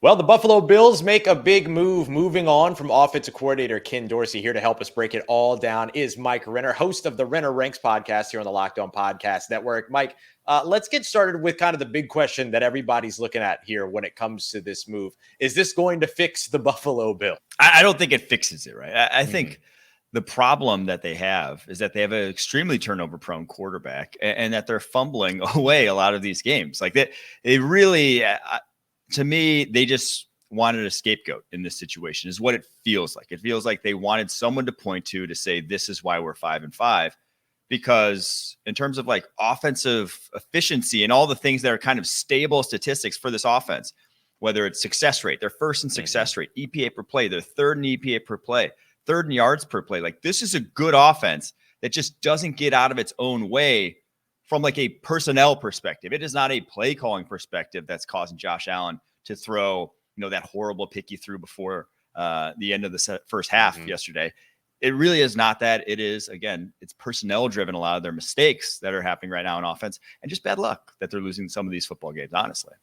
Well, the Buffalo Bills make a big move, moving on from offensive coordinator Ken Dorsey. Here to help us break it all down is Mike Renner, host of the Renner Ranks podcast here on the LOCKEDON Podcast Network. Mike, let's get started with kind of the big question that everybody's looking at here when it comes to this move. Is this going to fix the Buffalo Bills? I don't think it fixes it, right? I think the problem that they have is that they have an extremely turnover-prone quarterback and that they're fumbling away a lot of these games. Like they really... to me, they just wanted a scapegoat in this situation is what it feels like. It feels like they wanted someone to point to say, this is why we're 5-5, because in terms of like offensive efficiency and all the things that are kind of stable statistics for this offense, whether it's success rate, they're first in success rate, EPA per play, they're third in EPA per play, third in yards per play. Like this is a good offense that just doesn't get out of its own way from like a personnel perspective. It is not a play calling perspective that's causing Josh Allen to throw, that horrible pick he threw before the end of the first half yesterday. It really is not that. It is, again, it's personnel driven. A lot of their mistakes that are happening right now in offense and just bad luck that they're losing some of these football games, honestly.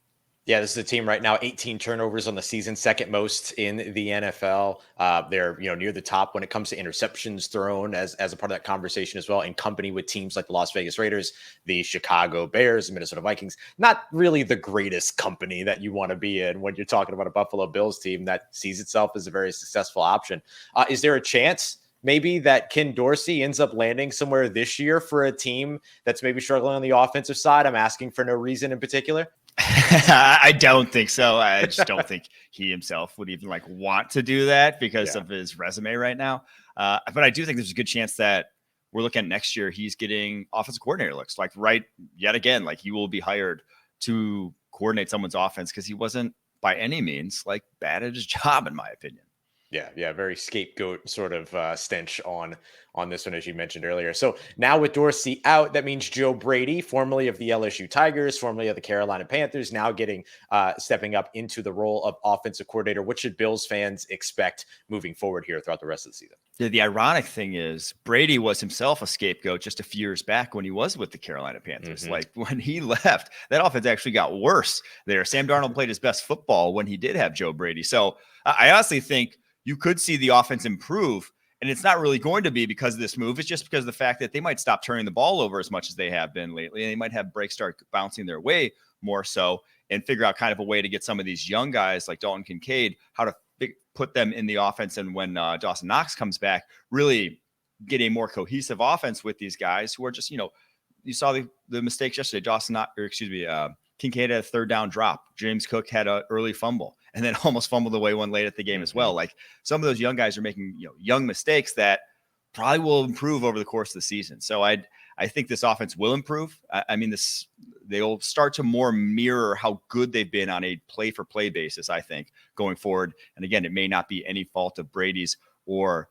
Yeah, this is a team right now, 18 turnovers on the season, second most in the NFL. They're, near the top when it comes to interceptions thrown as a part of that conversation as well, in company with teams like the Las Vegas Raiders, the Chicago Bears, the Minnesota Vikings. Not really the greatest company that you want to be in when you're talking about a Buffalo Bills team that sees itself as a very successful option. Is there a chance maybe that Ken Dorsey ends up landing somewhere this year for a team that's maybe struggling on the offensive side? I'm asking for no reason in particular. I don't think so. I just don't think he himself would even want to do that because of his resume right now. But I do think there's a good chance that we're looking at next year. He's getting offensive coordinator looks yet again, he will be hired to coordinate someone's offense because he wasn't by any means bad at his job, in my opinion. Yeah. Very scapegoat sort of stench on this one, as you mentioned earlier. So now with Dorsey out, that means Joe Brady, formerly of the LSU Tigers, formerly of the Carolina Panthers, now stepping up into the role of offensive coordinator. What should Bills fans expect moving forward here throughout the rest of the season? The ironic thing is Brady was himself a scapegoat just a few years back when he was with the Carolina Panthers. When he left, that offense actually got worse there. Sam Darnold played his best football when he did have Joe Brady. So I honestly think you could see the offense improve, and it's not really going to be because of this move. It's just because of the fact that they might stop turning the ball over as much as they have been lately, and they might have breaks start bouncing their way more so and figure out kind of a way to get some of these young guys like Dalton Kincaid, how to put them in the offense. And when Dawson Knox comes back, really get a more cohesive offense with these guys who are just, you saw the mistakes yesterday. Kincaid had a third down drop. James Cook had an early fumble and then almost fumbled away one late at the game as well. Some of those young guys are making young mistakes that probably will improve over the course of the season. So I think this offense will improve. They'll start to more mirror how good they've been on a play for play basis, I think, going forward. And again, it may not be any fault of Brady's or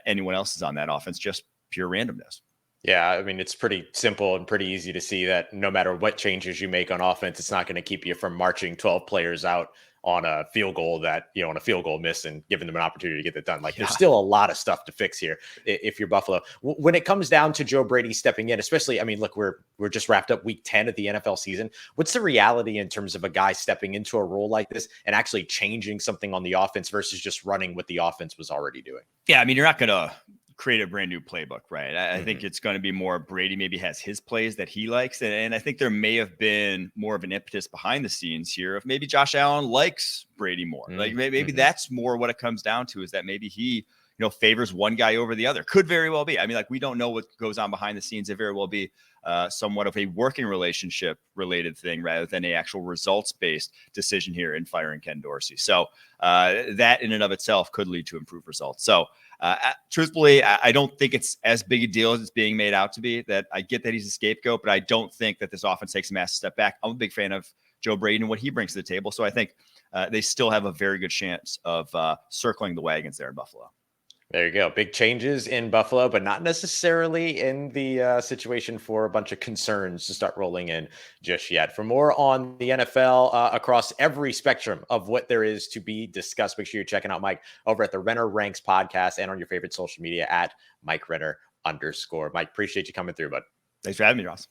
anyone else's on that offense, just pure randomness. Yeah, it's pretty simple and pretty easy to see that no matter what changes you make on offense, it's not going to keep you from marching 12 players out on a field goal on a field goal miss and giving them an opportunity to get it done. There's still a lot of stuff to fix here if you're Buffalo. When it comes down to Joe Brady stepping in, especially, look, we're just wrapped up week 10 of the NFL season. What's the reality in terms of a guy stepping into a role like this and actually changing something on the offense versus just running what the offense was already doing? Yeah, you're not going to create a brand new playbook, right? I think it's going to be more Brady maybe has his plays that he likes. And I think there may have been more of an impetus behind the scenes here of maybe Josh Allen likes Brady more. Maybe that's more what it comes down to, is that maybe he, favors one guy over the other. Could very well be. We don't know what goes on behind the scenes. It very well be somewhat of a working relationship related thing rather than a actual results-based decision here in firing Ken Dorsey. So that in and of itself could lead to improved results. So truthfully, I don't think it's as big a deal as it's being made out to be. That I get that he's a scapegoat, but I don't think that this offense takes a massive step back. I'm a big fan of Joe Brady and what he brings to the table. So I think they still have a very good chance of circling the wagons there in Buffalo. There you go. Big changes in Buffalo, but not necessarily in the situation for a bunch of concerns to start rolling in just yet. For more on the NFL across every spectrum of what there is to be discussed, make sure you're checking out Mike over at the Renner Ranks podcast and on your favorite social media at Mike Renner _. Mike, appreciate you coming through, bud. Thanks for having me, Ross.